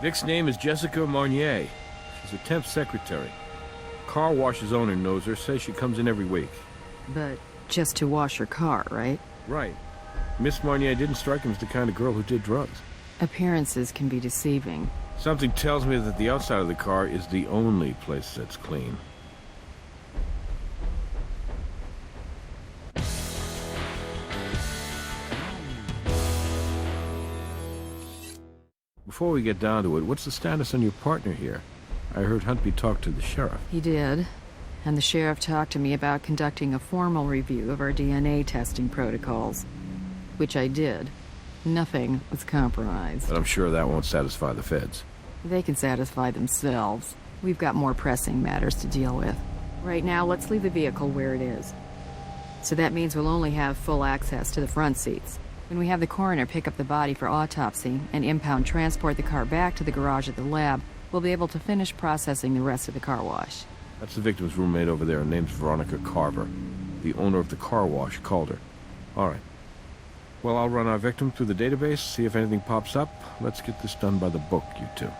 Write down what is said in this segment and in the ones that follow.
Vic's name is Jessica Marnier. She's a temp secretary. Car wash's owner knows her, says she comes in every week. But just to wash her car, right? Right. Miss Marnier didn't strike him as the kind of girl who did drugs. Appearances can be deceiving. Something tells me that the outside of the car is the only place that's clean. Before we get down to it, what's the status on your partner here? I heard Huntby talk to the sheriff. He did. And the sheriff talked to me about conducting a formal review of our DNA testing protocols. Which I did. Nothing was compromised. But I'm sure that won't satisfy the feds. They can satisfy themselves. We've got more pressing matters to deal with. Right now, let's leave the vehicle where it is. So that means we'll only have full access to the front seats. When we have the coroner pick up the body for autopsy and impound transport the car back to the garage at the lab, we'll be able to finish processing the rest of the car wash. That's the victim's roommate over there. Her name's Veronica Carver. The owner of the car wash called her. All right. Well, I'll run our victim through the database, see if anything pops up. Let's get this done by the book, you two.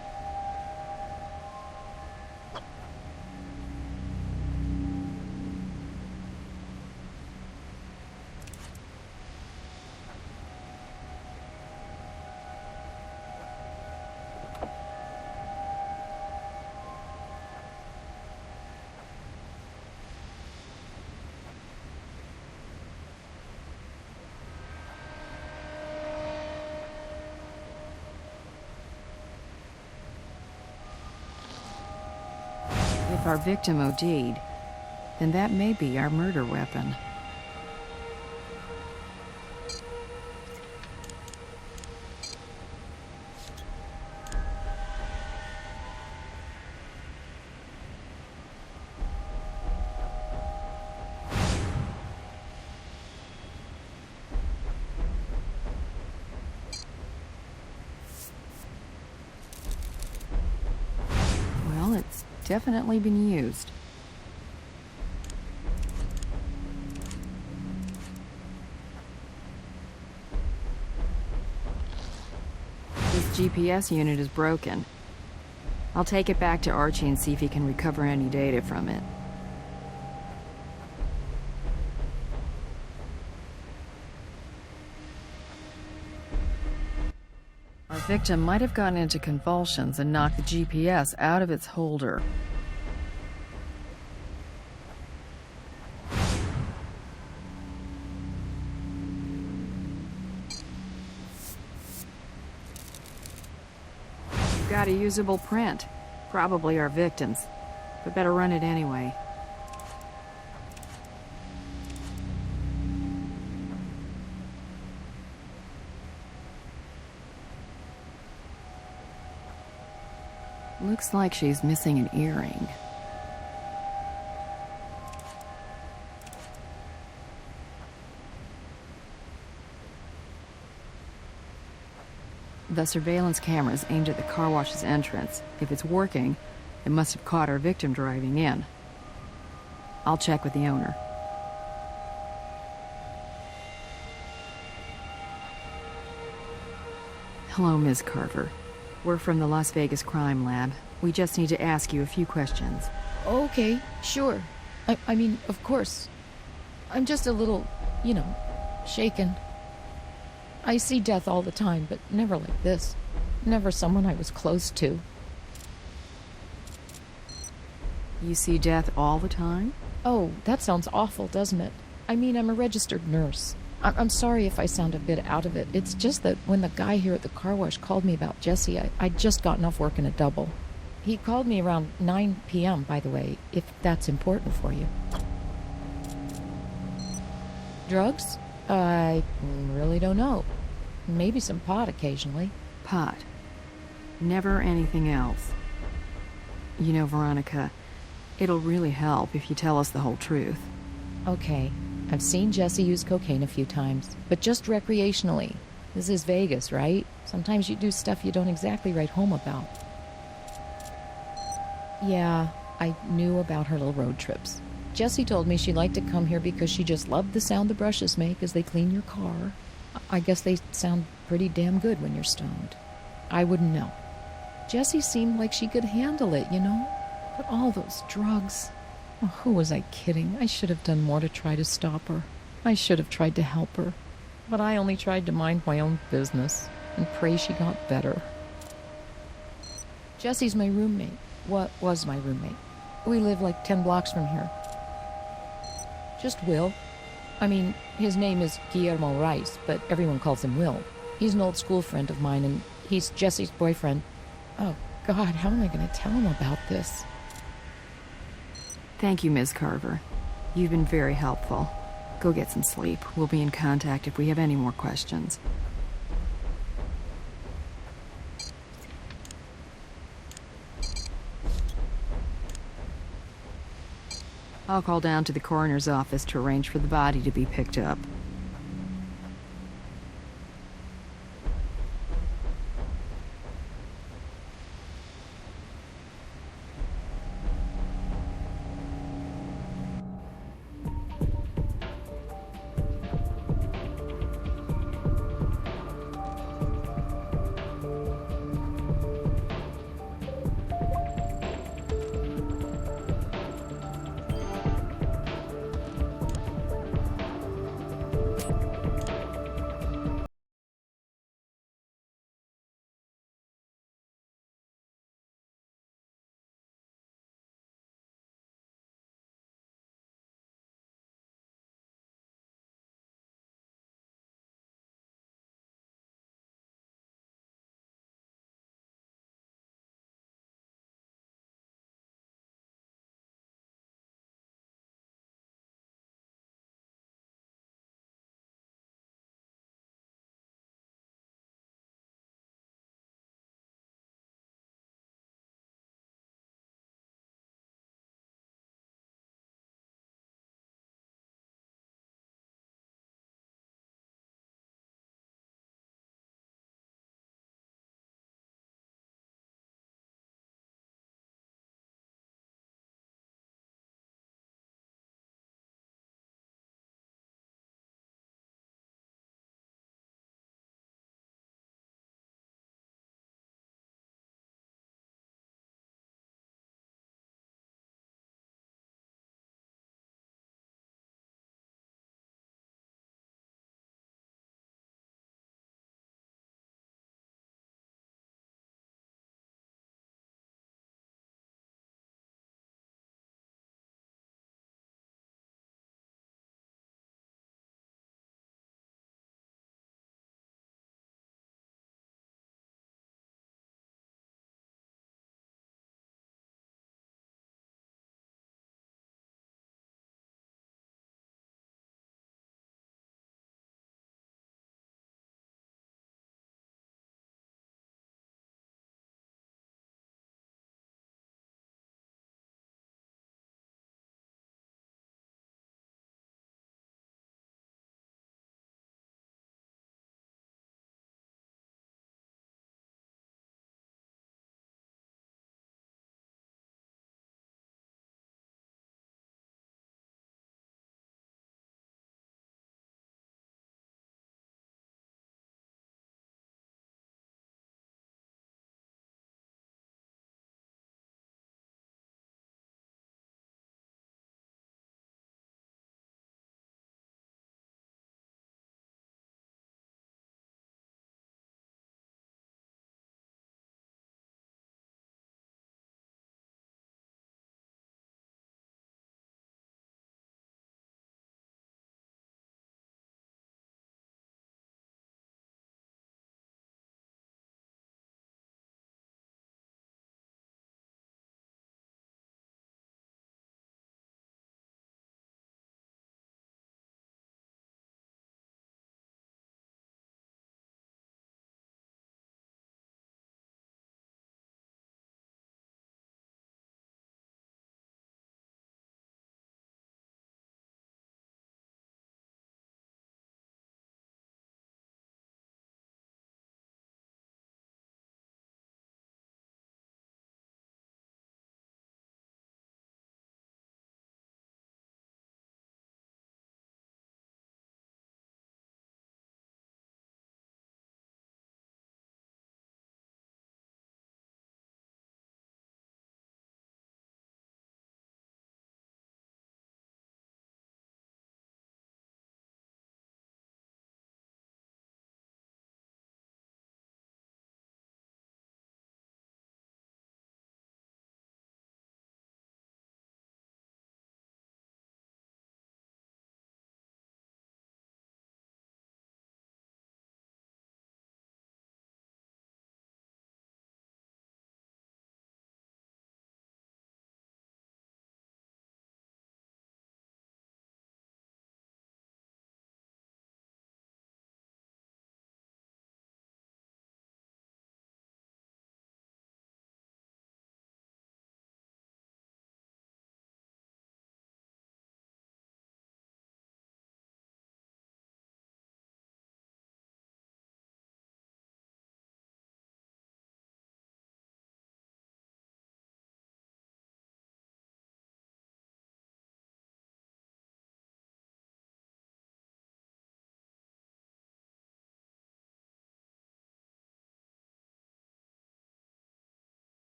If our victim OD'd, then that may be our murder weapon. Well, it's definitely been used. This GPS unit is broken. I'll take it back to Archie and see if he can recover any data from it. Our victim might have gone into convulsions and knocked the GPS out of its holder. We've got a usable print. Probably our victim's. But better run it anyway. Looks like she's missing an earring. The surveillance camera's aimed at the car wash's entrance. If it's working, it must have caught our victim driving in. I'll check with the owner. Hello, Ms. Carver. We're from the Las Vegas Crime Lab. We just need to ask you a few questions. Okay, sure. I mean, of course. I'm just a little, shaken. I see death all the time, but never like this. Never someone I was close to. You see death all the time? Oh, that sounds awful, doesn't it? I mean, I'm a registered nurse. I'm sorry if I sound a bit out of it. It's just that when the guy here at the car wash called me about Jesse, I'd just gotten off working a double. He called me around 9 p.m., by the way, if that's important for you. Drugs? I really don't know. Maybe some pot occasionally. Pot. Never anything else. You know, Veronica, it'll really help if you tell us the whole truth. Okay. I've seen Jesse use cocaine a few times, but just recreationally. This is Vegas, right? Sometimes you do stuff you don't exactly write home about. Yeah, I knew about her little road trips. Jesse told me she liked to come here because she just loved the sound the brushes make as they clean your car. I guess they sound pretty damn good when you're stoned. I wouldn't know. Jessie seemed like she could handle it, you know? But all those drugs... Oh, who was I kidding? I should have done more to try to stop her. I should have tried to help her. But I only tried to mind my own business and pray she got better. Jessie's my roommate. What was my roommate? We live like 10 blocks from here. Just Will. I mean, his name is Guillermo Rice, but everyone calls him Will. He's an old school friend of mine, and he's Jessie's boyfriend. Oh, God, how am I going to tell him about this? Thank you, Ms. Carver. You've been very helpful. Go get some sleep. We'll be in contact if we have any more questions. I'll call down to the coroner's office to arrange for the body to be picked up.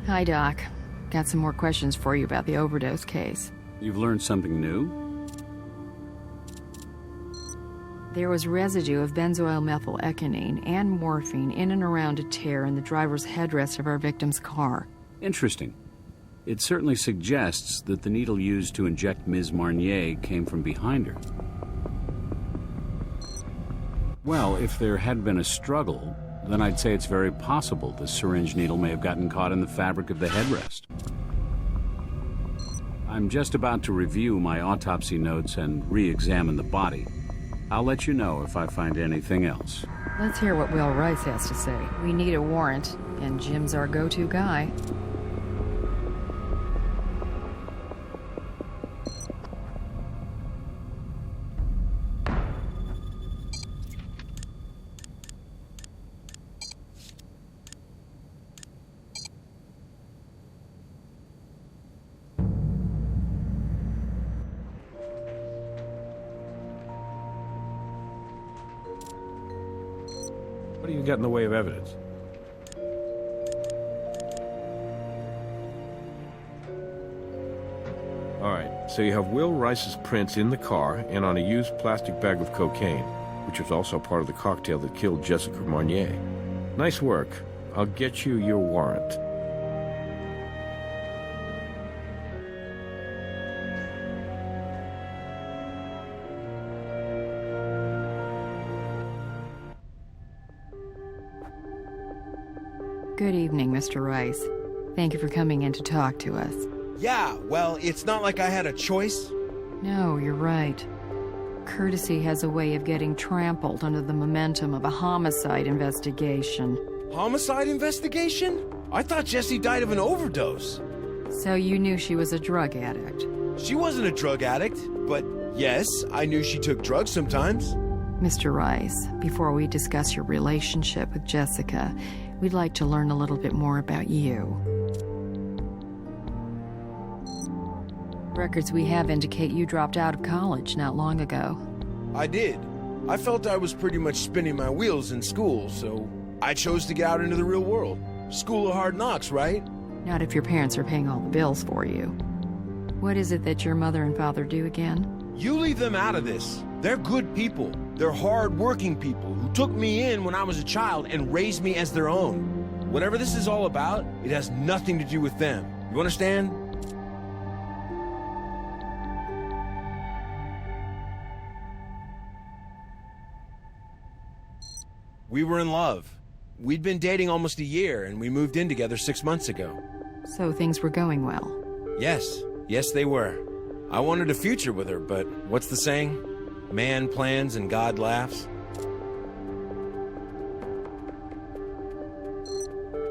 Hi, Doc. Got some more questions for you about the overdose case. You've learned something new? There was residue of benzoyl methylecgonine and morphine in and around a tear in the driver's headrest of our victim's car. Interesting. It certainly suggests that the needle used to inject Ms. Marnier came from behind her. Well, if there had been a struggle, then I'd say it's very possible the syringe needle may have gotten caught in the fabric of the headrest. I'm just about to review my autopsy notes and re-examine the body. I'll let you know if I find anything else. Let's hear what Will Rice has to say. We need a warrant, and Jim's our go-to guy. What do you got in the way of evidence? All right, so you have Will Rice's prints in the car and on a used plastic bag of cocaine, which was also part of the cocktail that killed Jessica Marnier. Nice work. I'll get you your warrant. Good evening, Mr. Rice. Thank you for coming in to talk to us. Yeah, well, it's not like I had a choice. No, you're right. Courtesy has a way of getting trampled under the momentum of a homicide investigation. Homicide investigation? I thought Jessie died of an overdose. So you knew she was a drug addict? She wasn't a drug addict, but yes, I knew she took drugs sometimes. Mr. Rice, before we discuss your relationship with Jessica, we'd like to learn a little bit more about you. Records we have indicate you dropped out of college not long ago. I did. I felt I was pretty much spinning my wheels in school, so I chose to get out into the real world. School of hard knocks, right? Not if your parents are paying all the bills for you. What is it that your mother and father do again? You leave them out of this. They're good people. They're hard-working people who took me in when I was a child and raised me as their own. Whatever this is all about, it has nothing to do with them. You understand? We were in love. We'd been dating almost a year, and we moved in together 6 months ago. So things were going well. Yes, they were. I wanted a future with her, but what's the saying? Man plans and God laughs.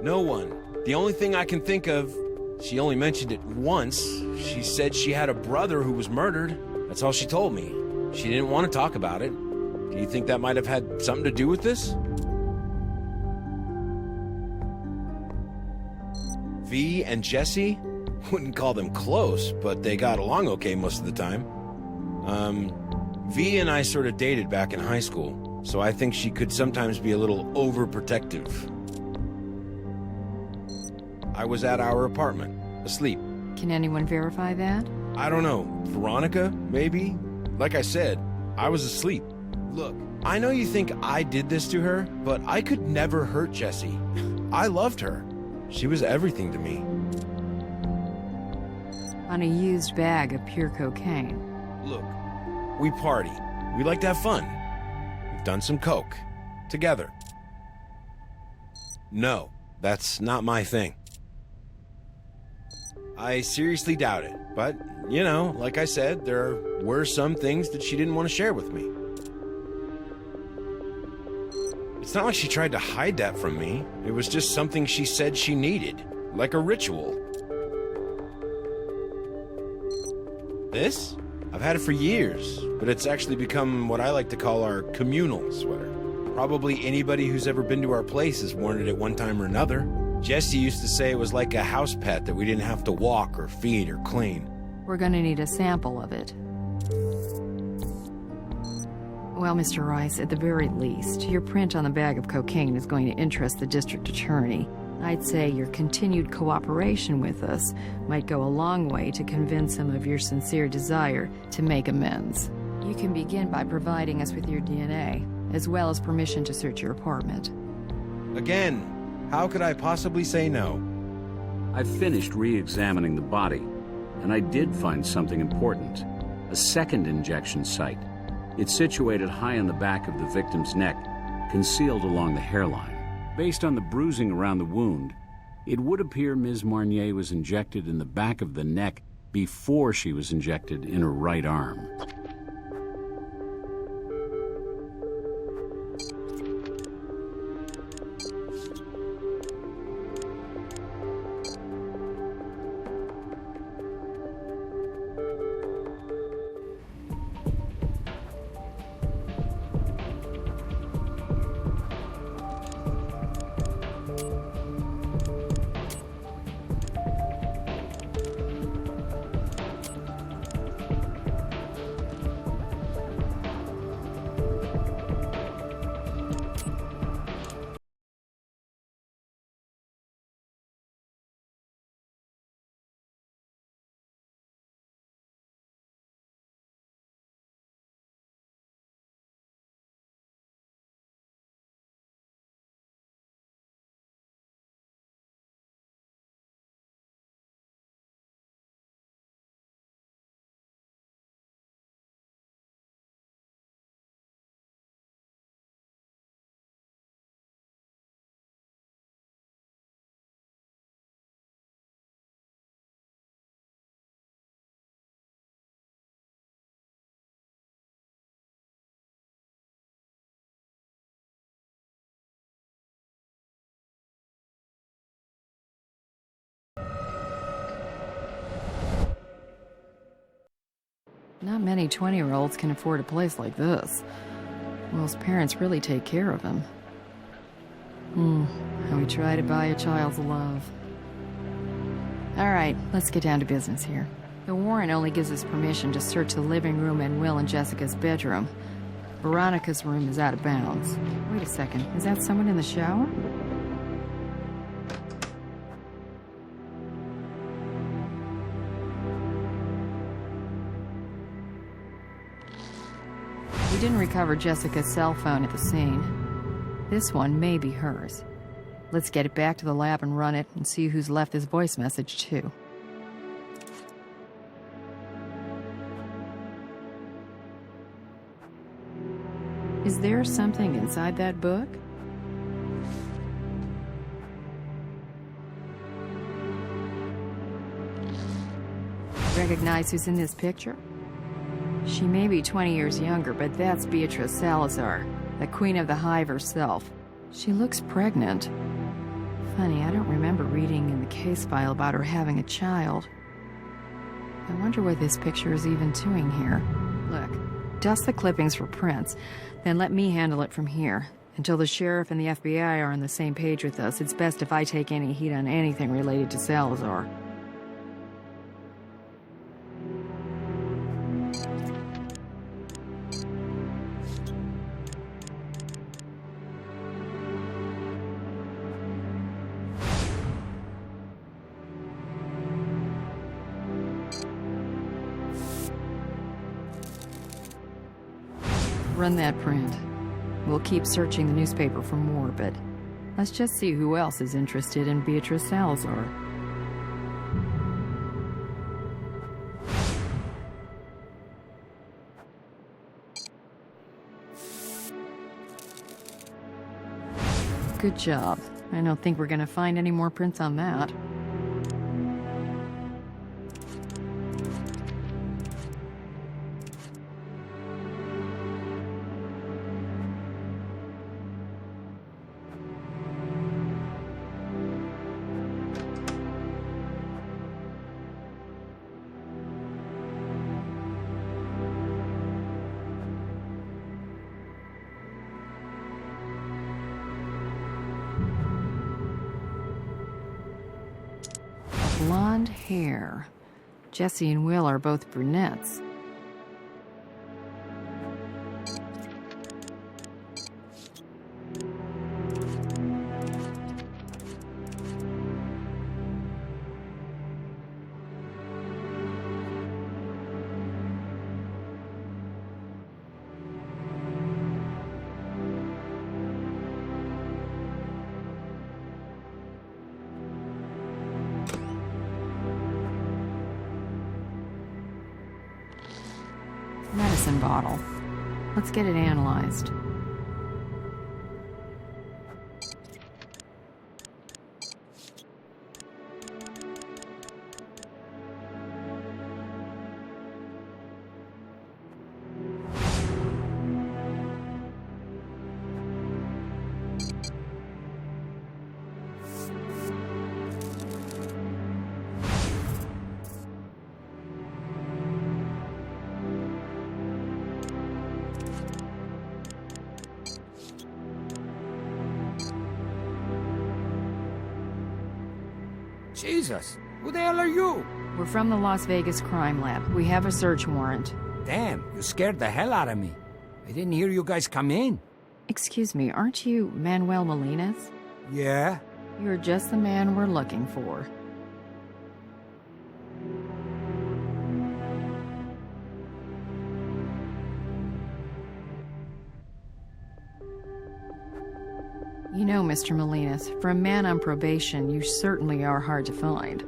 No one. The only thing I can think of, she only mentioned it once. She said she had a brother who was murdered. That's all she told me. She didn't want to talk about it. Do you think that might have had something to do with this? V and Jessie? Wouldn't call them close, but they got along okay most of the time. V and I sort of dated back in high school, so I think she could sometimes be a little overprotective. I was at our apartment, asleep. Can anyone verify that? I don't know. Veronica, maybe? Like I said, I was asleep. Look, I know you think I did this to her, but I could never hurt Jessie. I loved her. She was everything to me. On a used bag of pure cocaine. Look, we party. We like to have fun. We've done some coke. Together. No, that's not my thing. I seriously doubt it, but, you know, like I said, there were some things that she didn't want to share with me. It's not like she tried to hide that from me. It was just something she said she needed, like a ritual. This? I've had it for years, but it's actually become what I like to call our communal sweater. Probably anybody who's ever been to our place has worn it at one time or another. Jessie used to say it was like a house pet that we didn't have to walk or feed or clean. We're gonna need a sample of it. Well, Mr. Rice, at the very least, your print on the bag of cocaine is going to interest the district attorney. I'd say your continued cooperation with us might go a long way to convince him of your sincere desire to make amends. You can begin by providing us with your DNA, as well as permission to search your apartment. Again, how could I possibly say no? I finished re-examining the body, and I did find something important. A second injection site. It's situated high on the back of the victim's neck, concealed along the hairline. Based on the bruising around the wound, it would appear Ms. Marnier was injected in the back of the neck before she was injected in her right arm. Not many 20-year-olds can afford a place like this. Will's parents really take care of him. How we try to buy a child's love. All right, let's get down to business here. The warrant only gives us permission to search the living room and Will and Jessica's bedroom. Veronica's room is out of bounds. Wait a second, is that someone in the shower? We didn't recover Jessica's cell phone at the scene. This one may be hers. Let's get it back to the lab and run it and see who's left this voice message, too. Is there something inside that book? Recognize who's in this picture? She may be 20 years younger, but that's Beatrice Salazar, the Queen of the Hive herself. She looks pregnant. Funny, I don't remember reading in the case file about her having a child. I wonder what this picture is even doing here. Look, dust the clippings for prints, then let me handle it from here. Until the sheriff and the FBI are on the same page with us, it's best if I take any heat on anything related to Salazar. Run that print. We'll keep searching the newspaper for more, but let's just see who else is interested in Beatrice Salazar. Good job. I don't think we're gonna find any more prints on that. Blonde hair. Jesse and Will are both brunettes. medicine bottle. Let's get it analyzed. Jesus, who the hell are you? We're from the Las Vegas crime lab. We have a search warrant. Damn, you scared the hell out of me. I didn't hear you guys come in. Excuse me, aren't you Manuel Molinas? Yeah? You're just the man we're looking for. You know, Mr. Molinas, for a man on probation, you certainly are hard to find.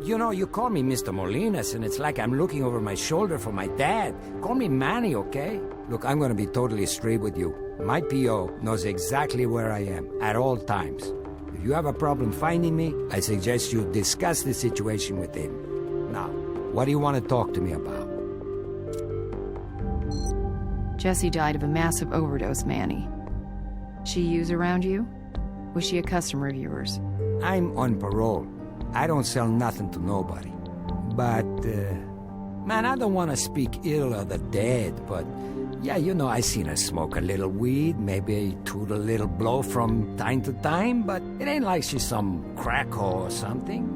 You know, you call me Mr. Molinas, and it's like I'm looking over my shoulder for my dad. Call me Manny, okay? Look, I'm gonna be totally straight with you. My P.O. knows exactly where I am, at all times. If you have a problem finding me, I suggest you discuss the situation with him. Now, what do you want to talk to me about? Jessie died of a massive overdose, Manny. She used around you? Was she a customer of yours? I'm on parole. I don't sell nothing to nobody. But, man, I don't want to speak ill of the dead, but, yeah, you know, I seen her smoke a little weed, maybe toot a little blow from time to time, but it ain't like she's some crackho or something.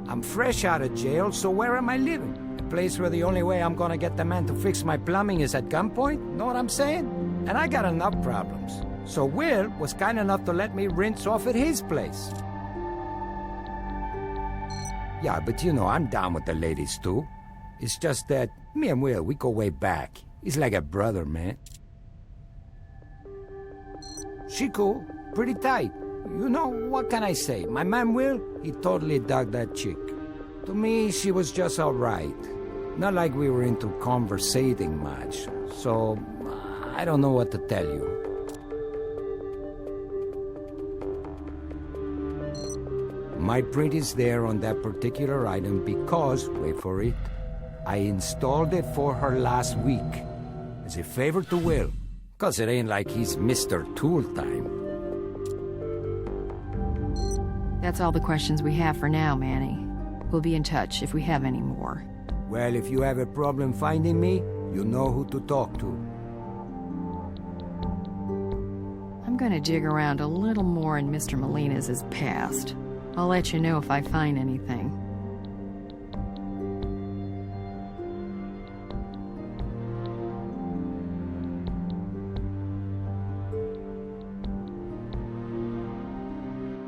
I'm fresh out of jail, so where am I living? A place where the only way I'm gonna get the man to fix my plumbing is at gunpoint? Know what I'm saying? And I got enough problems. So Will was kind enough to let me rinse off at his place. Yeah, but you know, I'm down with the ladies too. It's just that me and Will, we go way back. He's like a brother, man. She cool, pretty tight. You know, what can I say? My man Will, he totally dug that chick. To me, she was just alright. Not like we were into conversating much. So, I don't know what to tell you. My print is there on that particular item because, wait for it, I installed it for her last week. As a favor to Will, cause it ain't like he's Mr. Tool Time. That's all the questions we have for now, Manny. We'll be in touch if we have any more. Well, if you have a problem finding me, you know who to talk to. I'm gonna dig around a little more in Mr. Molinas' past. I'll let you know if I find anything.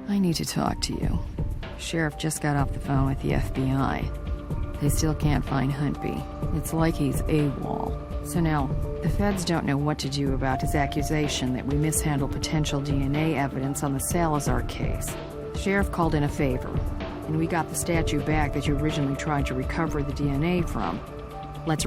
I need to talk to you. Sheriff just got off the phone with the FBI. They still can't find Huntby. It's like he's AWOL. So now, the feds don't know what to do about his accusation that we mishandled potential DNA evidence on the Salazar case. The sheriff called in a favor, and we got the statue back that you originally tried to recover the DNA from. Let's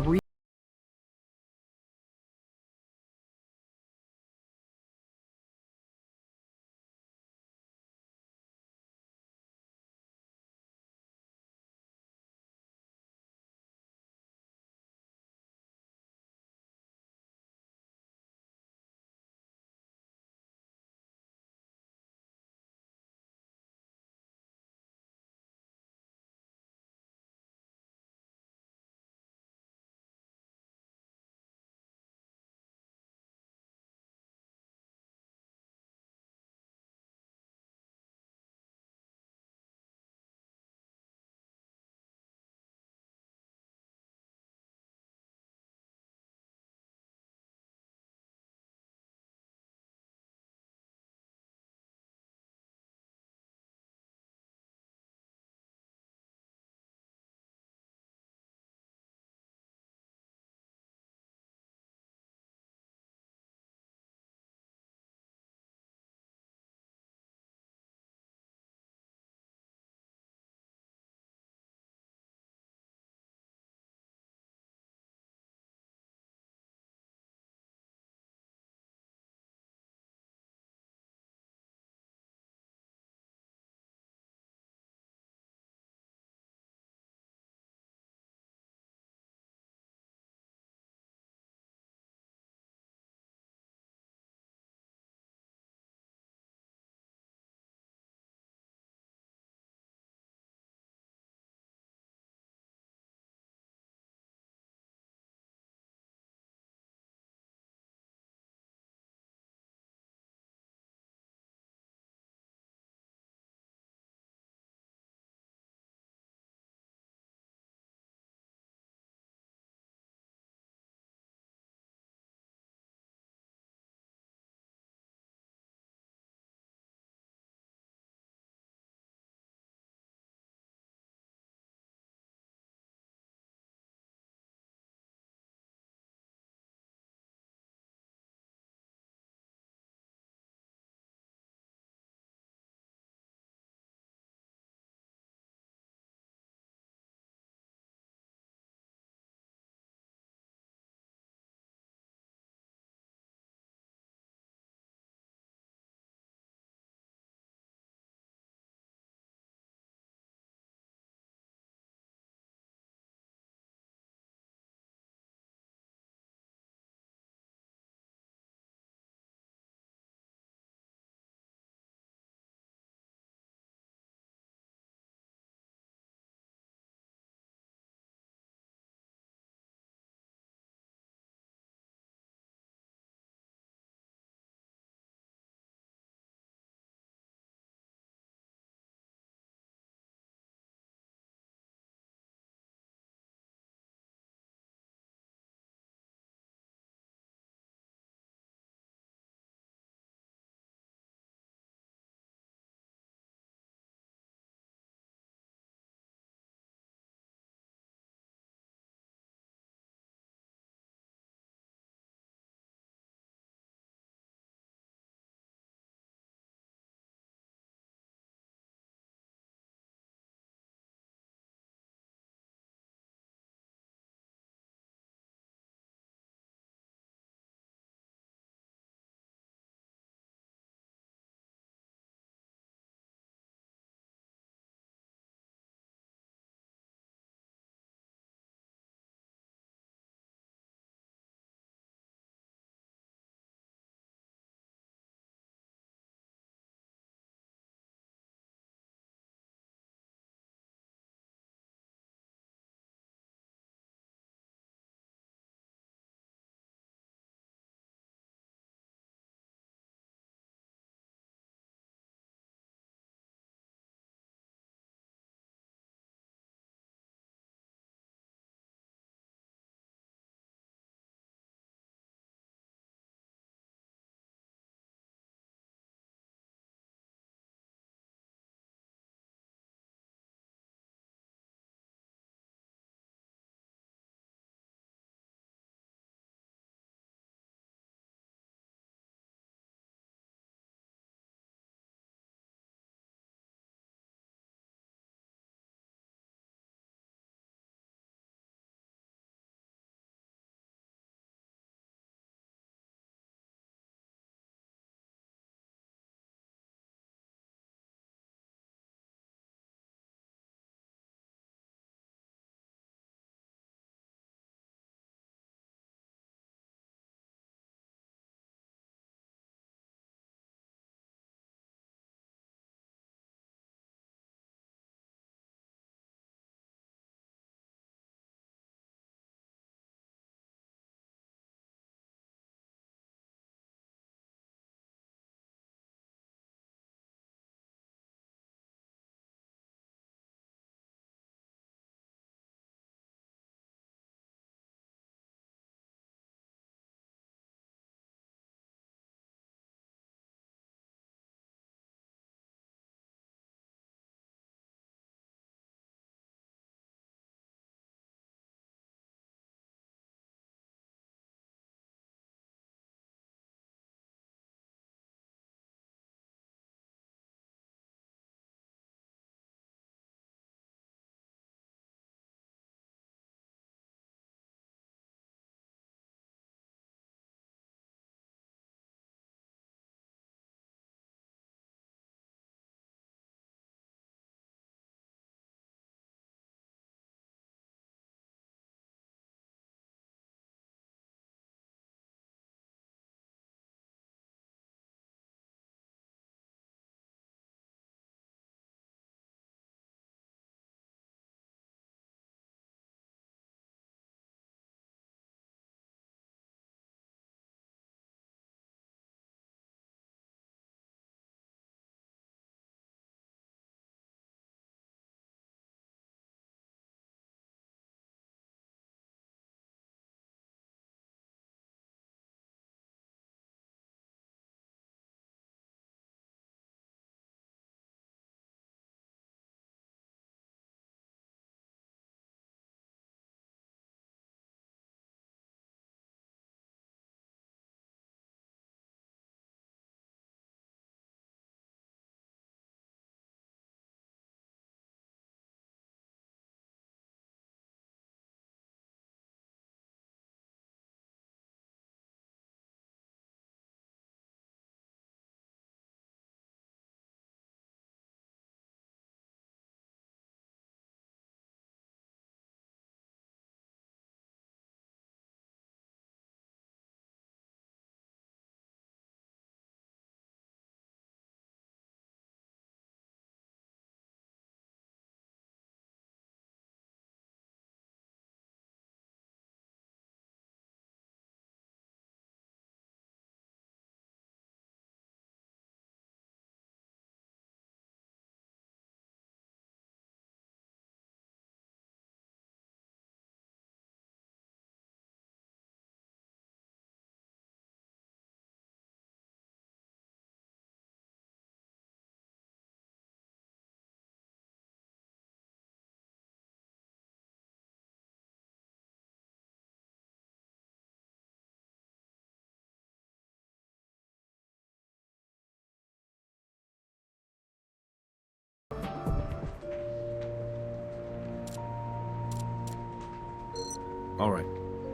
All right.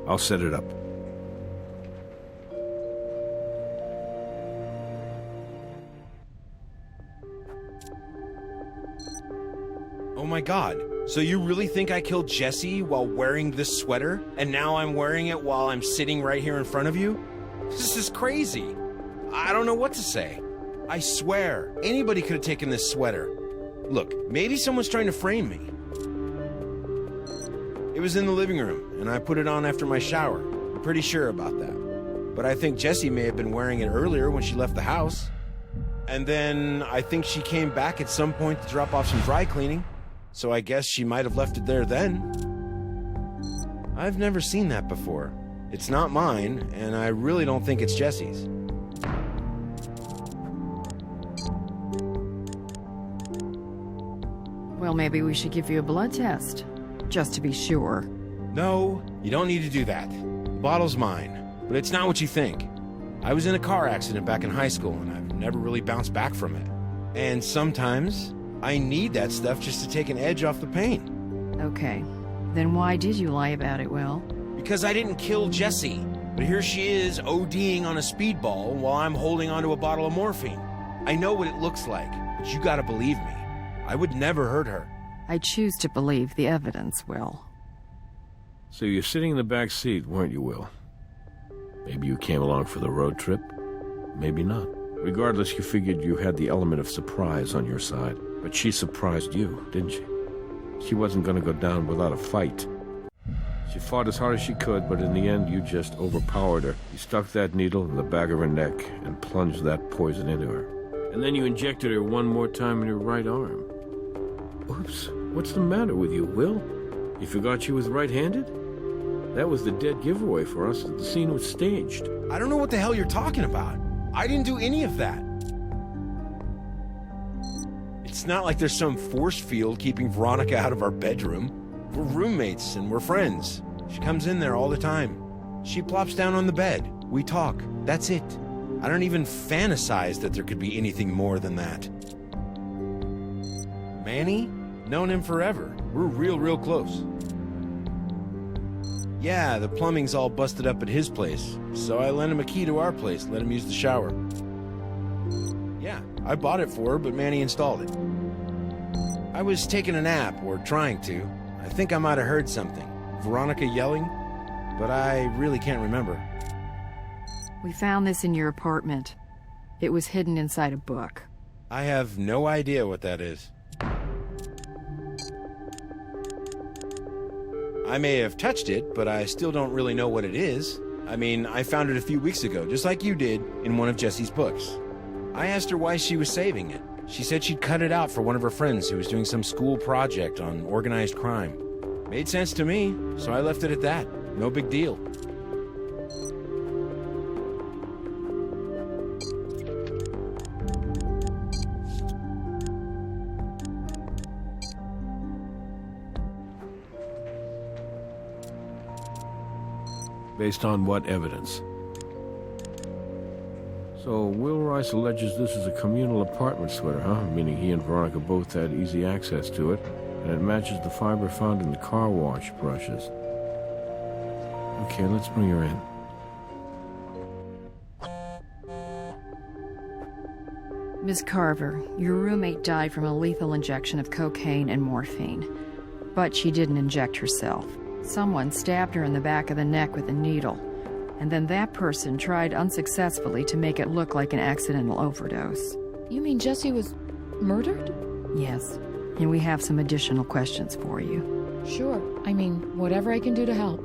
I'll set it up. Oh my god. So you really think I killed Jesse while wearing this sweater? And now I'm wearing it while I'm sitting right here in front of you? This is crazy. I don't know what to say. I swear, anybody could have taken this sweater. Look, maybe someone's trying to frame me. It was in the living room, and I put it on after my shower. I'm pretty sure about that. But I think Jessie may have been wearing it earlier when she left the house. And then I think she came back at some point to drop off some dry cleaning. So I guess she might have left it there then. I've never seen that before. It's not mine, and I really don't think it's Jessie's. Well, maybe we should give you a blood test, just to be sure. No, you don't need to do that. The bottle's mine, but it's not what you think. I was in a car accident back in high school, and I've never really bounced back from it. And sometimes I need that stuff just to take an edge off the pain. Okay. Then why did you lie about it, Will? Because I didn't kill Jessie. But here she is ODing on a speedball while I'm holding onto a bottle of morphine. I know what it looks like, but you gotta believe me. I would never hurt her. I choose to believe the evidence, Will. So you're sitting in the back seat, weren't you, Will? Maybe you came along for the road trip. Maybe not. Regardless, you figured you had the element of surprise on your side. But she surprised you, didn't she? She wasn't going to go down without a fight. She fought as hard as she could, but in the end, you just overpowered her. You stuck that needle in the back of her neck and plunged that poison into her. And then you injected her one more time in her right arm. Oops, what's the matter with you, Will? You forgot she was right-handed? That was the dead giveaway for us that the scene was staged. I don't know what the hell you're talking about. I didn't do any of that. It's not like there's some force field keeping Veronica out of our bedroom. We're roommates and we're friends. She comes in there all the time. She plops down on the bed. We talk. That's it. I don't even fantasize that there could be anything more than that. Manny? Known him forever. We're real close. Yeah, the plumbing's all busted up at his place, so I lent him a key to our place, let him use the shower. Yeah, I bought it for her, but Manny installed it. I was taking a nap, or trying to. I think I might have heard something. Veronica yelling, but I really can't remember. We found this in your apartment. It was hidden inside a book. I have no idea what that is. I may have touched it, but I still don't really know what it is. I mean, I found it a few weeks ago, just like you did, in one of Jessie's books. I asked her why she was saving it. She said she'd cut it out for one of her friends who was doing some school project on organized crime. Made sense to me, so I left it at that. No big deal. Based on what evidence? So, Will Rice alleges this is a communal apartment sweater, huh? Meaning he and Veronica both had easy access to it, and it matches the fiber found in the car wash brushes. Okay, let's bring her in. Miss Carver, your roommate died from a lethal injection of cocaine and morphine. But she didn't inject herself. Someone stabbed her in the back of the neck with a needle, and then that person tried unsuccessfully to make it look like an accidental overdose. You mean Jessie was murdered? Yes, and we have some additional questions for you. Sure. I mean, whatever I can do to help.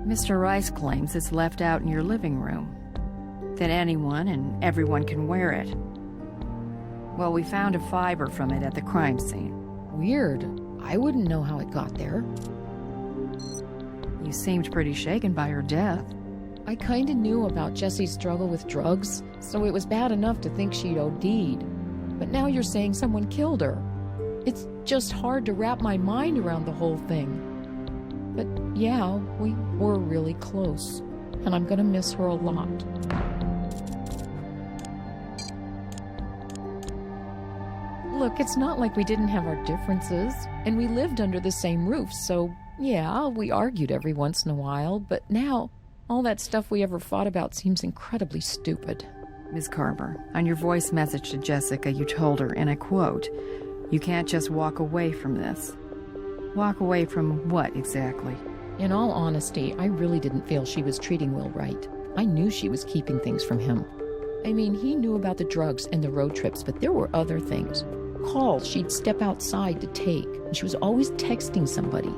Mr. Rice claims it's left out in your living room, that anyone and everyone can wear it. Well, we found a fiber from it at the crime scene. Weird. I wouldn't know how it got there. You seemed pretty shaken by her death. I kinda knew about Jessie's struggle with drugs, so it was bad enough to think she'd OD'd. But now you're saying someone killed her. It's just hard to wrap my mind around the whole thing. But yeah, we were really close, and I'm gonna miss her a lot. Look, it's not like we didn't have our differences, and we lived under the same roof, so yeah, we argued every once in a while, but now all that stuff we ever fought about seems incredibly stupid. Ms. Carver, on your voice message to Jessica, you told her, and I quote, "You can't just walk away from this." Walk away from what exactly? In all honesty, I really didn't feel she was treating Will right. I knew she was keeping things from him. I mean, he knew about the drugs and the road trips, but there were other things. Calls she'd step outside to take, and she was always texting somebody.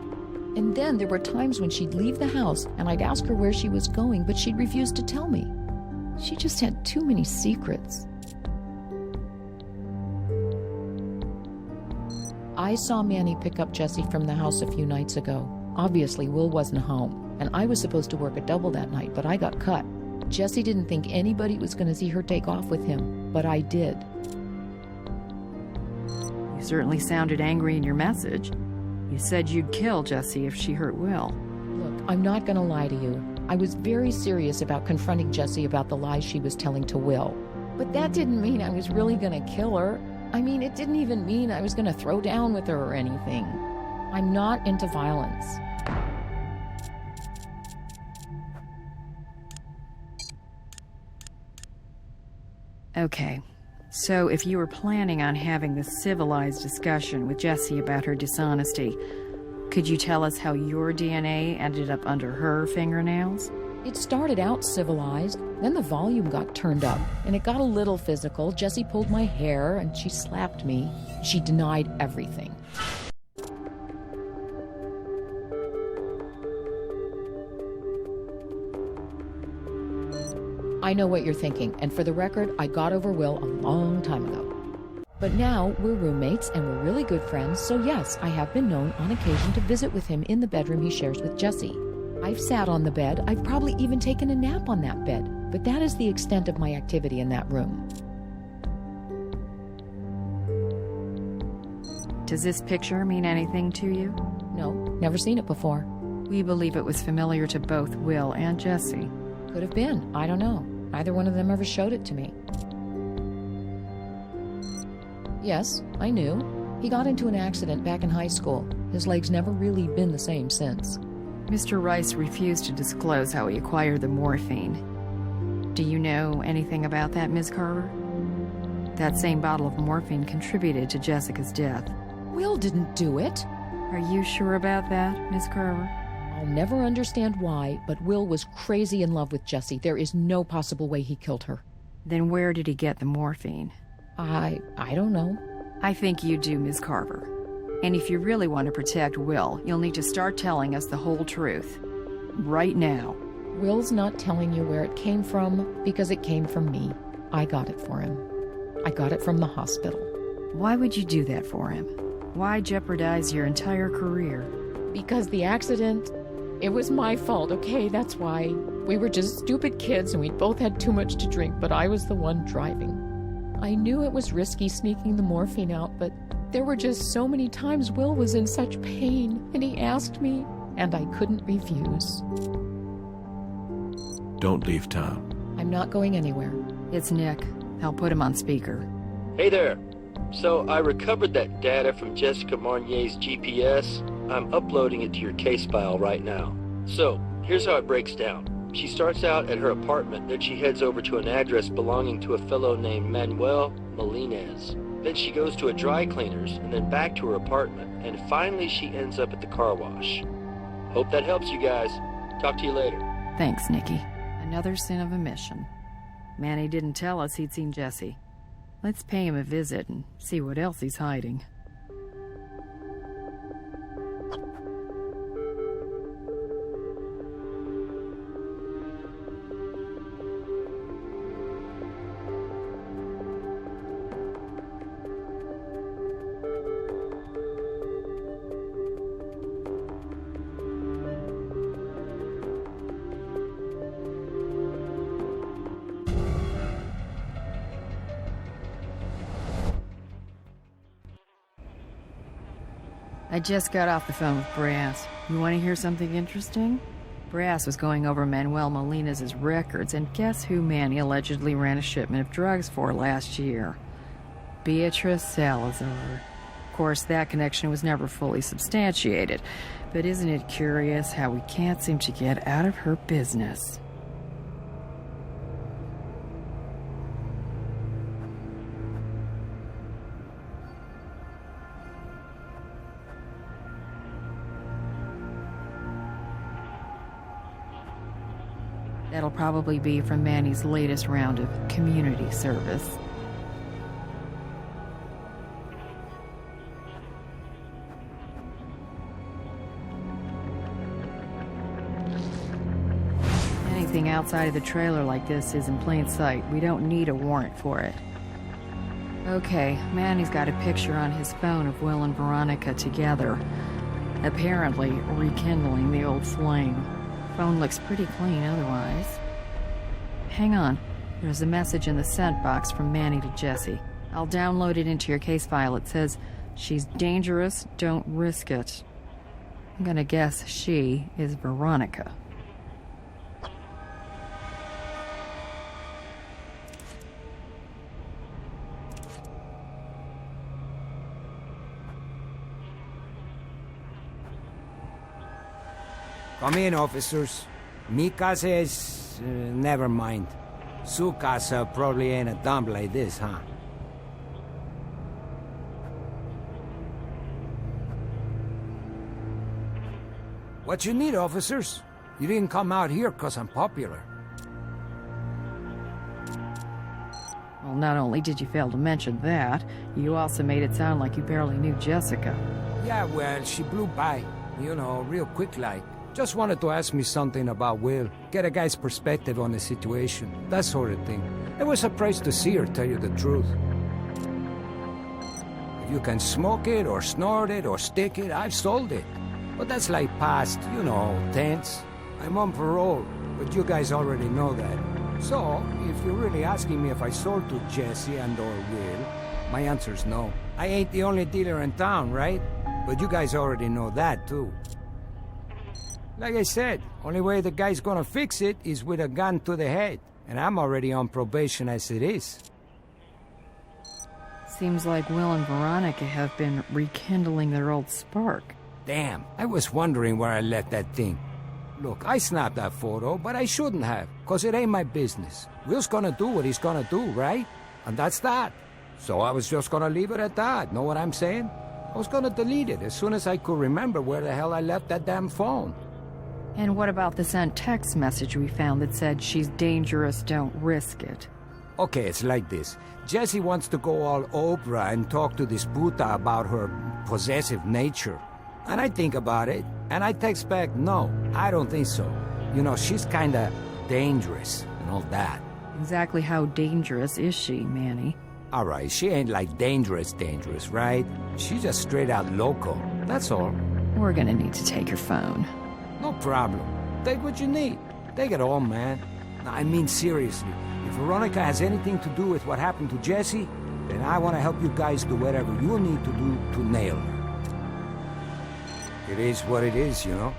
And then there were times when she'd leave the house, and I'd ask her where she was going, but she'd refuse to tell me. She just had too many secrets. I saw Manny pick up Jesse from the house a few nights ago. Obviously, Will wasn't home, and I was supposed to work a double that night, but I got cut. Jesse didn't think anybody was going to see her take off with him, but I did. You certainly sounded angry in your message. You said you'd kill Jesse if she hurt Will. Look, I'm not going to lie to you. I was very serious about confronting Jesse about the lies she was telling to Will. But that didn't mean I was really going to kill her. I mean, it didn't even mean I was going to throw down with her or anything. I'm not into violence. Okay, so if you were planning on having this civilized discussion with Jessie about her dishonesty, could you tell us how your DNA ended up under her fingernails? It started out civilized, then the volume got turned up, and it got a little physical. Jessie pulled my hair, and she slapped me. She denied everything. I know what you're thinking, and for the record, I got over Will a long time ago. But now we're roommates and we're really good friends, so yes, I have been known on occasion to visit with him in the bedroom he shares with Jessie. I've sat on the bed, I've probably even taken a nap on that bed, but that is the extent of my activity in that room. Does this picture mean anything to you? No, never seen it before. We believe it was familiar to both Will and Jessie. Could have been, I don't know. Neither one of them ever showed it to me. Yes, I knew. He got into an accident back in high school. His leg's never really been the same since. Mr. Rice refused to disclose how he acquired the morphine. Do you know anything about that, Ms. Carver? That same bottle of morphine contributed to Jessica's death. Will didn't do it. Are you sure about that, Ms. Carver? I'll never understand why, but Will was crazy in love with Jessie. There is no possible way he killed her. Then where did he get the morphine? I don't know. I think you do, Ms. Carver. And if you really want to protect Will, you'll need to start telling us the whole truth. Right now. Will's not telling you where it came from because it came from me. I got it for him. I got it from the hospital. Why would you do that for him? Why jeopardize your entire career? Because the accident, it was my fault, okay? That's why. We were just stupid kids and we both had too much to drink, but I was the one driving. I knew it was risky sneaking the morphine out, but there were just so many times Will was in such pain, and he asked me, and I couldn't refuse. Don't leave town. I'm not going anywhere. It's Nick. I'll put him on speaker. Hey there. So I recovered that data from Jessica Marnier's GPS. I'm uploading it to your case file right now. So, here's how it breaks down. She starts out at her apartment, then she heads over to an address belonging to a fellow named Manuel Molines. Then she goes to a dry cleaner's, and then back to her apartment, and finally she ends up at the car wash. Hope that helps you guys. Talk to you later. Thanks, Nikki. Another sin of omission. Manny didn't tell us he'd seen Jessie. Let's pay him a visit and see what else he's hiding. I just got off the phone with Brass. You want to hear something interesting? Brass was going over Manuel Molina's records, and guess who Manny allegedly ran a shipment of drugs for last year? Beatrice Salazar. Of course, that connection was never fully substantiated, but isn't it curious how we can't seem to get out of her business? That'll probably be from Manny's latest round of community service. Anything outside of the trailer like this is in plain sight. We don't need a warrant for it. Okay, Manny's got a picture on his phone of Will and Veronica together, apparently rekindling the old flame. Phone looks pretty clean otherwise. Hang on. There's a message in the sent box from Manny to Jesse. I'll download it into your case file. It says, "She's dangerous, don't risk it." I'm gonna guess she is Veronica. Come in, officers. Mi casa is... never mind. Su casa probably ain't a dump like this, huh? What you need, officers? You didn't come out here 'cause I'm popular. Well, not only did you fail to mention that, you also made it sound like you barely knew Jessica. Yeah, well, she blew by. You know, real quick like. Just wanted to ask me something about Will. Get a guy's perspective on the situation. That sort of thing. It was surprised to see her, tell you the truth. If you can smoke it, or snort it, or stick it, I've sold it. But that's like past, you know, tense. I'm on parole, but you guys already know that. So, if you're really asking me if I sold to Jesse and or Will, my answer's no. I ain't the only dealer in town, right? But you guys already know that, too. Like I said, only way the guy's gonna fix it is with a gun to the head. And I'm already on probation as it is. Seems like Will and Veronica have been rekindling their old spark. Damn, I was wondering where I left that thing. Look, I snapped that photo, but I shouldn't have, 'cause it ain't my business. Will's gonna do what he's gonna do, right? And that's that. So I was just gonna leave it at that, know what I'm saying? I was gonna delete it as soon as I could remember where the hell I left that damn phone. And what about the sent text message we found that said, "She's dangerous, don't risk it"? Okay, it's like this. Jessie wants to go all Oprah and talk to this puta about her possessive nature. And I think about it, and I text back, no, I don't think so. You know, she's kinda dangerous and all that. Exactly how dangerous is she, Manny? Alright, she ain't like dangerous, right? She's just straight out loco, that's all. We're gonna need to take your phone. No problem. Take what you need. Take it all, man. No, I mean seriously. If Veronica has anything to do with what happened to Jesse, then I want to help you guys do whatever you need to do to nail her. It is what it is, you know?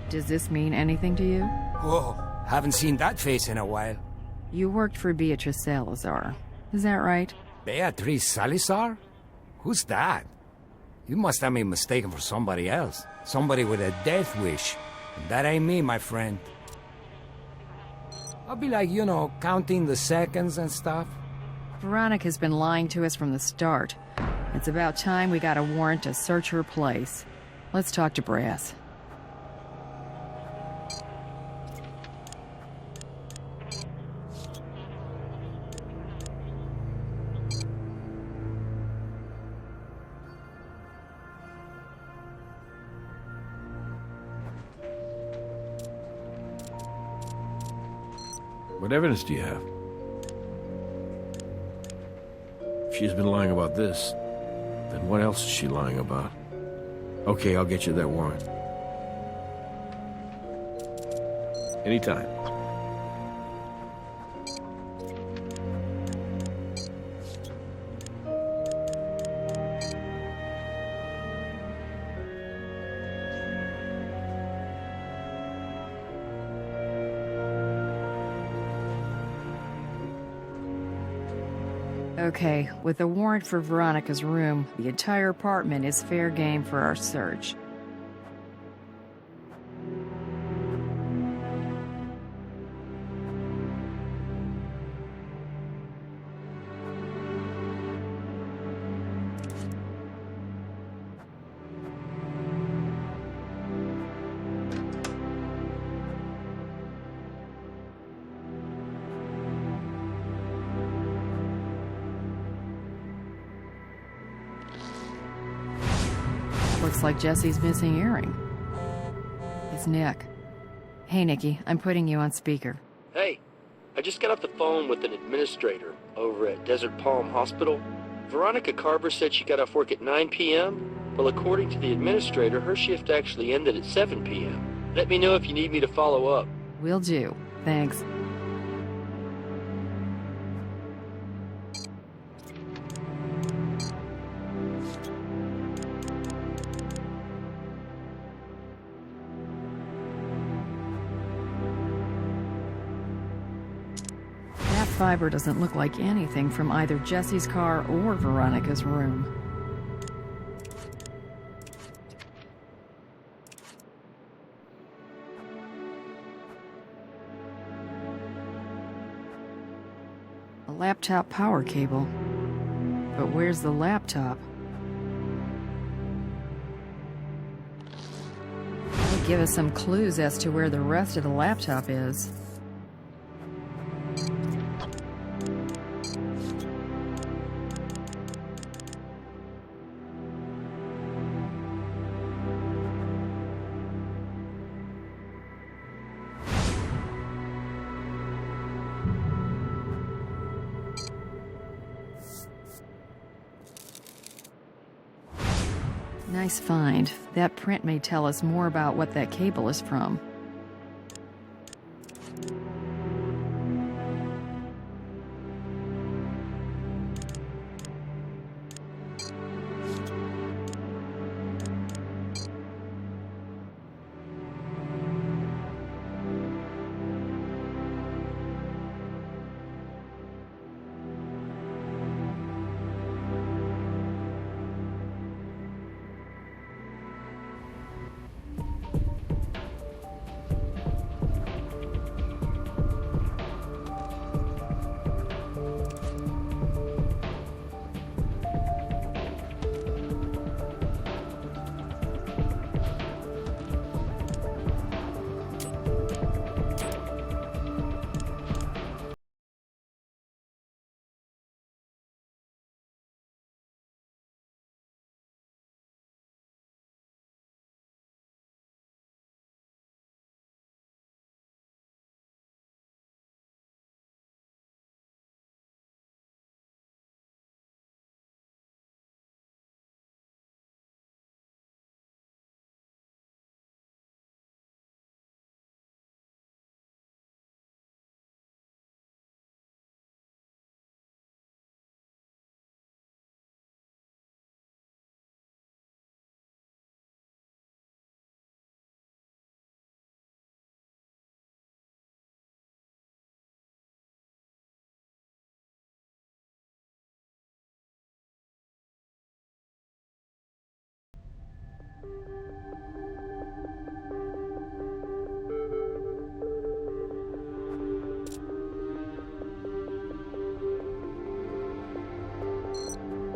Does this mean anything to you? Whoa, haven't seen that face in a while. You worked for Beatrice Salazar. Is that right? Beatrice Salazar? Who's that? You must have me mistaken for somebody else. Somebody with a death wish. And that ain't me, my friend. I'll be like, you know, counting the seconds and stuff. Veronica's been lying to us from the start. It's about time we got a warrant to search her place. Let's talk to Brass. What evidence do you have? If she's been lying about this, then what else is she lying about? Okay, I'll get you that warrant. Anytime. Okay, with a warrant for Veronica's room, the entire apartment is fair game for our search. Looks like Jesse's missing earring. It's Nick. Hey, Nikki, I'm putting you on speaker. Hey, I just got off the phone with an administrator over at Desert Palm Hospital. Veronica Carver said she got off work at 9 p.m. Well, according to the administrator, her shift actually ended at 7 p.m. Let me know if you need me to follow up. Will do. Thanks. That fiber doesn't look like anything from either Jesse's car or Veronica's room. A laptop power cable. But where's the laptop? That'll give us some clues as to where the rest of the laptop is. Nice find. That print may tell us more about what that cable is from.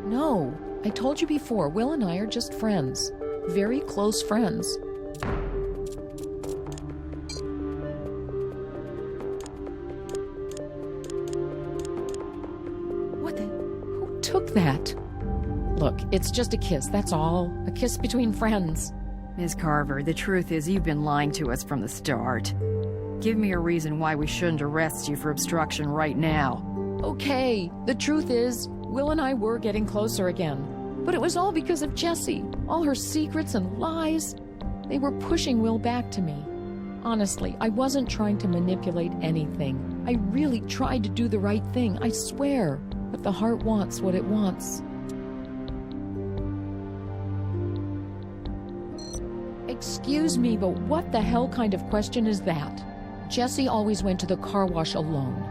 No, I told you before, Will and I are just friends. Very close friends. What the? Who took that? Look, it's just a kiss, that's all. A kiss between friends. Ms. Carver, the truth is you've been lying to us from the start. Give me a reason why we shouldn't arrest you for obstruction right now. Okay, the truth is, Will and I were getting closer again. But it was all because of Jessie. All her secrets and lies. They were pushing Will back to me. Honestly, I wasn't trying to manipulate anything. I really tried to do the right thing, I swear. But the heart wants what it wants. Excuse me, but what the hell kind of question is that? Jessie always went to the car wash alone.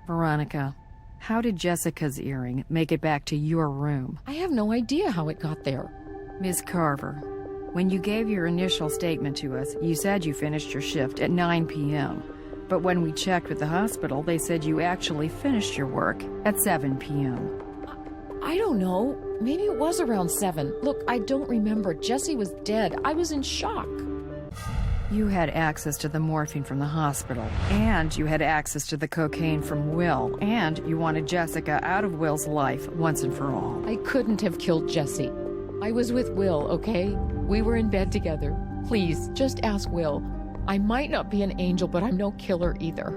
Veronica, how did Jessica's earring make it back to your room? I have no idea how it got there. Miss Carver, when you gave your initial statement to us, you said you finished your shift at 9 p.m. But when we checked with the hospital, they said you actually finished your work at 7 p.m. I don't know. Maybe it was around 7. Look, I don't remember. Jesse was dead. I was in shock. You had access to the morphine from the hospital, and you had access to the cocaine from Will, and you wanted Jessica out of Will's life once and for all. I couldn't have killed Jesse. I was with Will, okay? We were in bed together. Please, just ask Will. I might not be an angel, but I'm no killer either.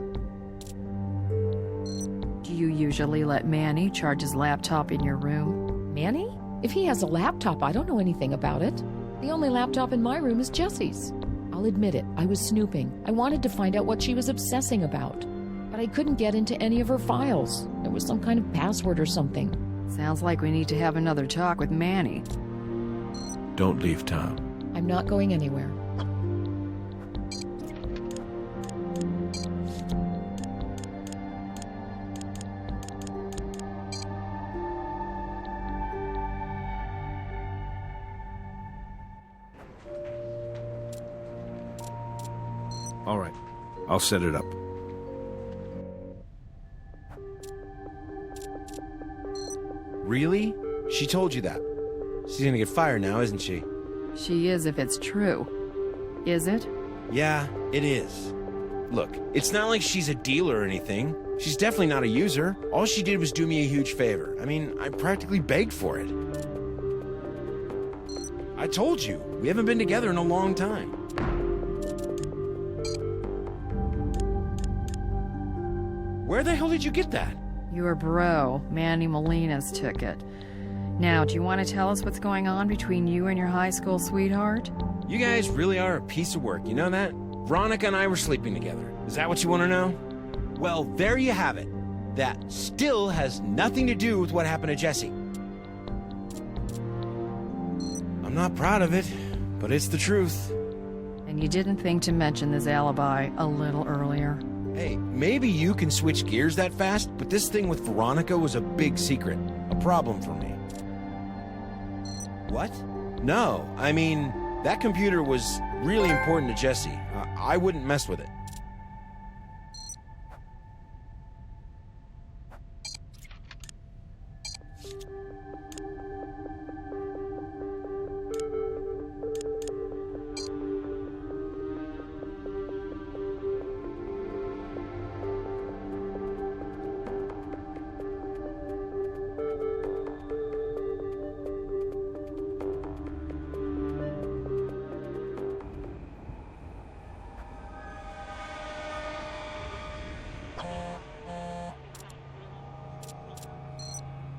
Do you usually let Manny charge his laptop in your room? Manny? If he has a laptop, I don't know anything about it. The only laptop in my room is Jesse's. I'll admit it, I was snooping. I wanted to find out what she was obsessing about. But I couldn't get into any of her files. There was some kind of password or something. Sounds like we need to have another talk with Manny. Don't leave town. I'm not going anywhere. All right, I'll set it up. Really? She told you that? She's gonna get fired now, isn't she? She is if it's true. Is it? Yeah, it is. Look, it's not like she's a dealer or anything. She's definitely not a user. All she did was do me a huge favor. I mean, I practically begged for it. I told you, we haven't been together in a long time. Where the hell did you get that? Your bro, Manny Molina's, took it. Now, do you want to tell us what's going on between you and your high school sweetheart? You guys really are a piece of work, you know that? Veronica and I were sleeping together. Is that what you want to know? Well, there you have it. That still has nothing to do with what happened to Jesse. I'm not proud of it, but it's the truth. And you didn't think to mention this alibi a little earlier? Hey, maybe you can switch gears that fast, but this thing with Veronica was a big secret. A problem for me. What? No, I mean, that computer was really important to Jesse. I wouldn't mess with it.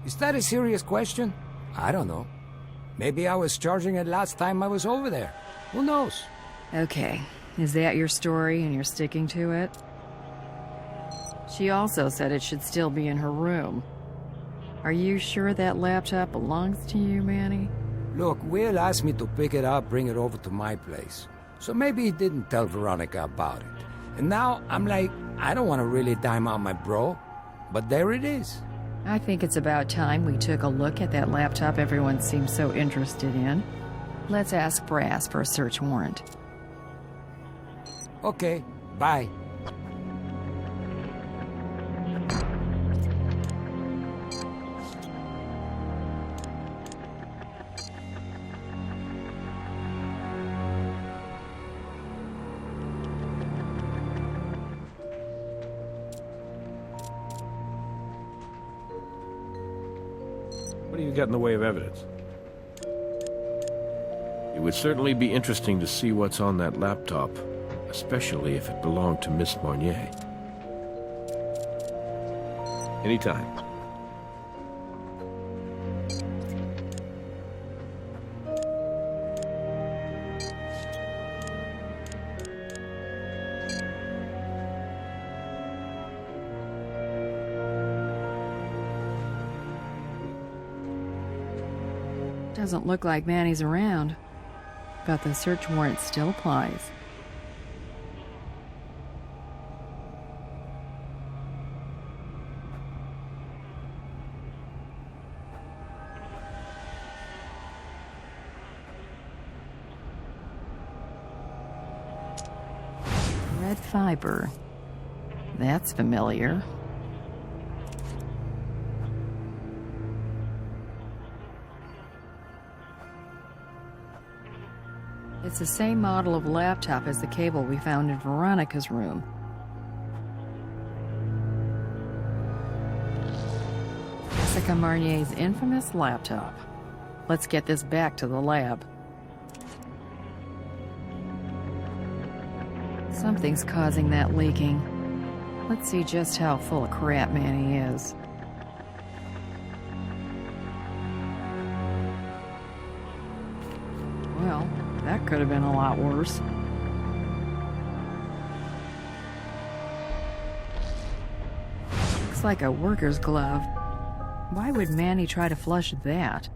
Is that a serious question? I don't know. Maybe I was charging it last time I was over there. Who knows? Okay, is that your story and you're sticking to it? She also said it should still be in her room. Are you sure that laptop belongs to you, Manny? Look, Will asked me to pick it up, bring it over to my place. So maybe he didn't tell Veronica about it. And now I'm like, I don't want to really dime out my bro. But there it is. I think it's about time we took a look at that laptop everyone seems so interested in. Let's ask Brass for a search warrant. Okay, bye. What do you got in the way of evidence? It would certainly be interesting to see what's on that laptop, especially if it belonged to Miss Marnier. Anytime. Doesn't look like Manny's around, but the search warrant still applies. Red fiber. That's familiar. It's the same model of laptop as the cable we found in Veronica's room. Jessica Marnier's infamous laptop. Let's get this back to the lab. Something's causing that leaking. Let's see just how full of crap Manny is. Well, that could have been a lot worse. Looks like a worker's glove. Why would Manny try to flush that?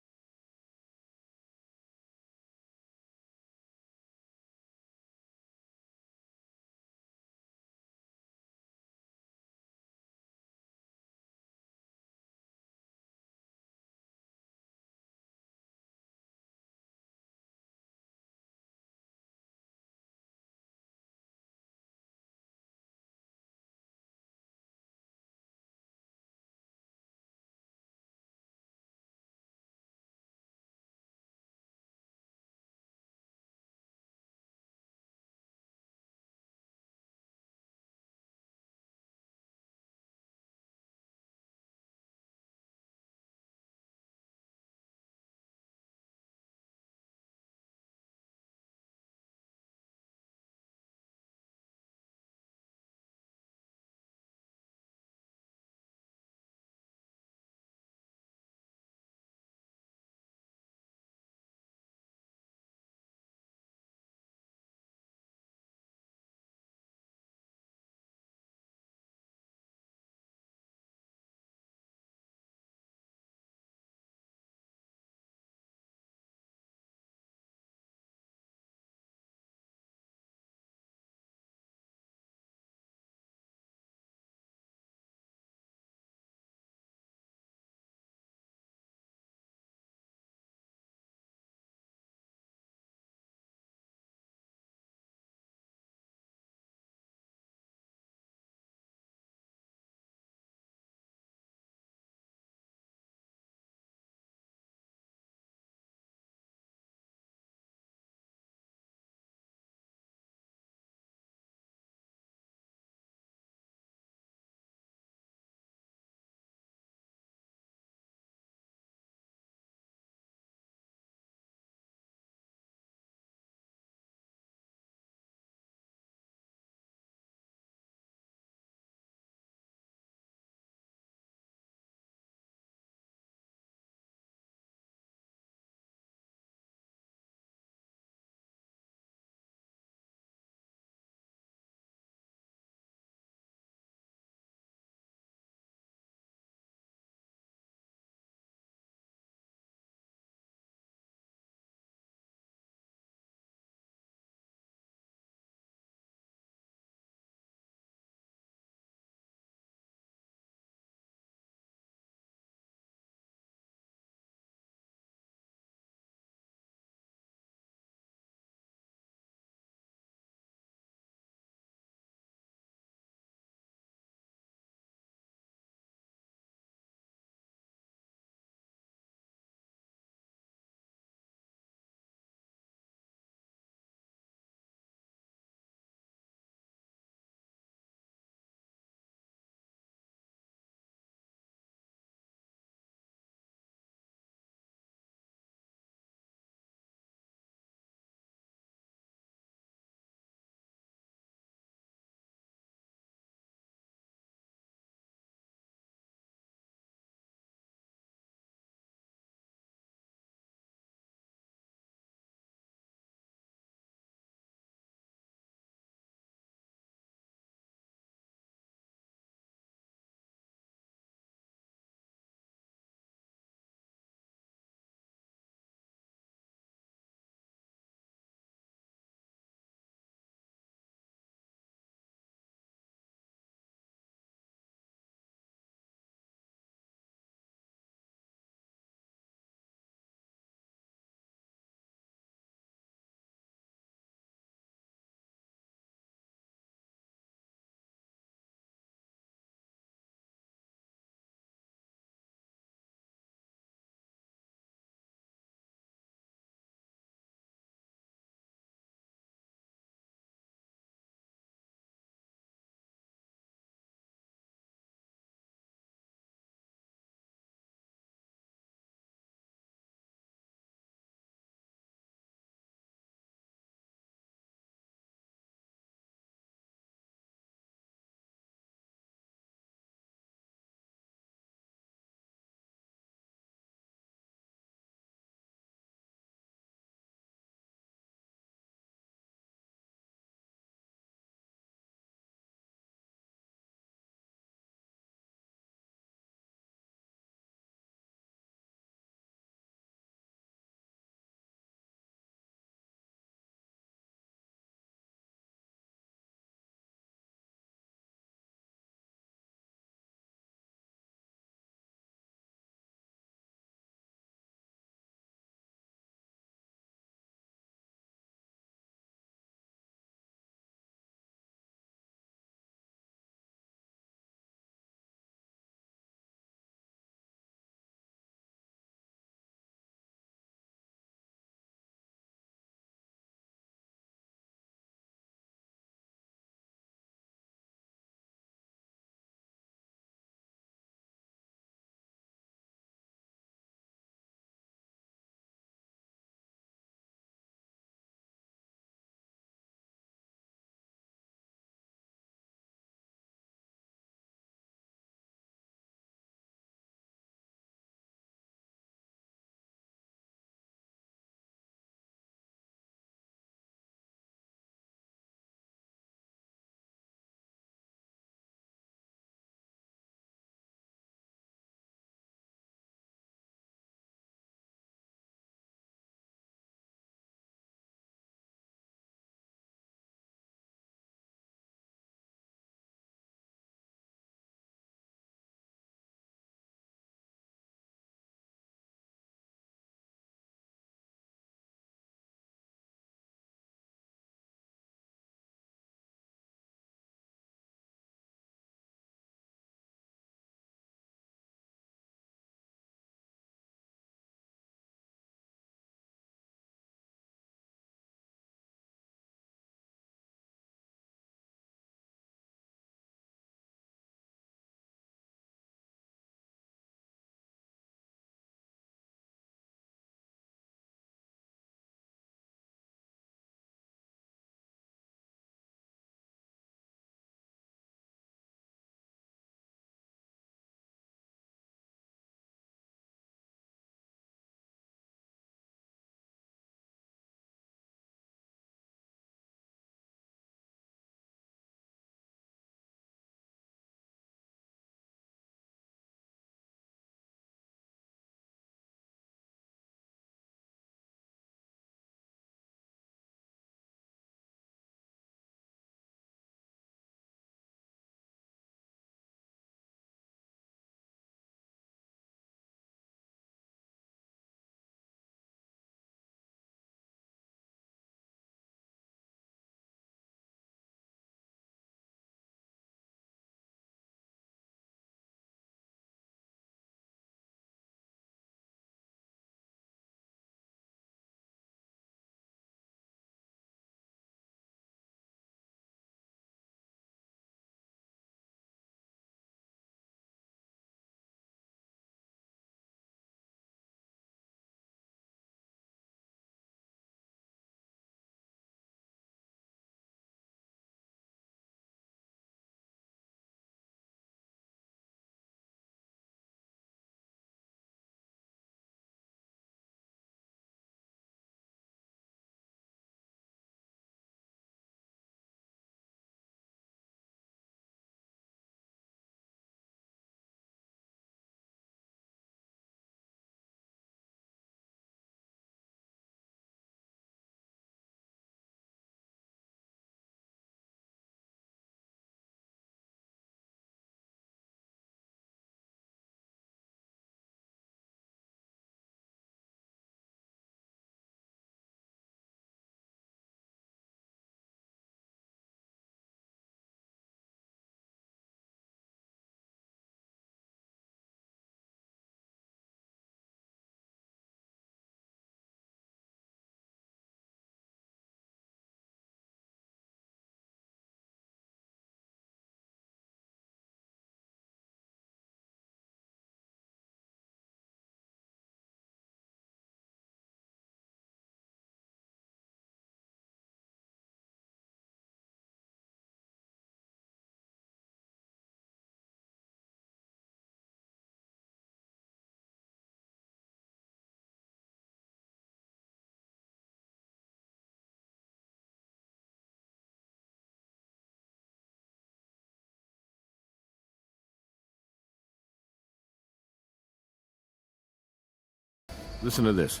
Listen to this.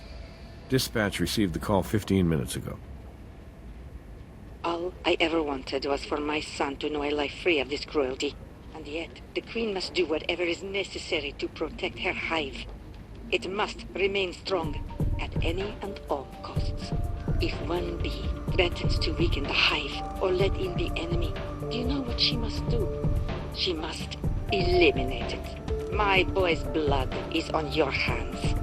Dispatch received the call 15 minutes ago. All I ever wanted was for my son to know a life free of this cruelty. And yet, the Queen must do whatever is necessary to protect her hive. It must remain strong at any and all costs. If one bee threatens to weaken the hive or let in the enemy, do you know what she must do? She must eliminate it. My boy's blood is on your hands.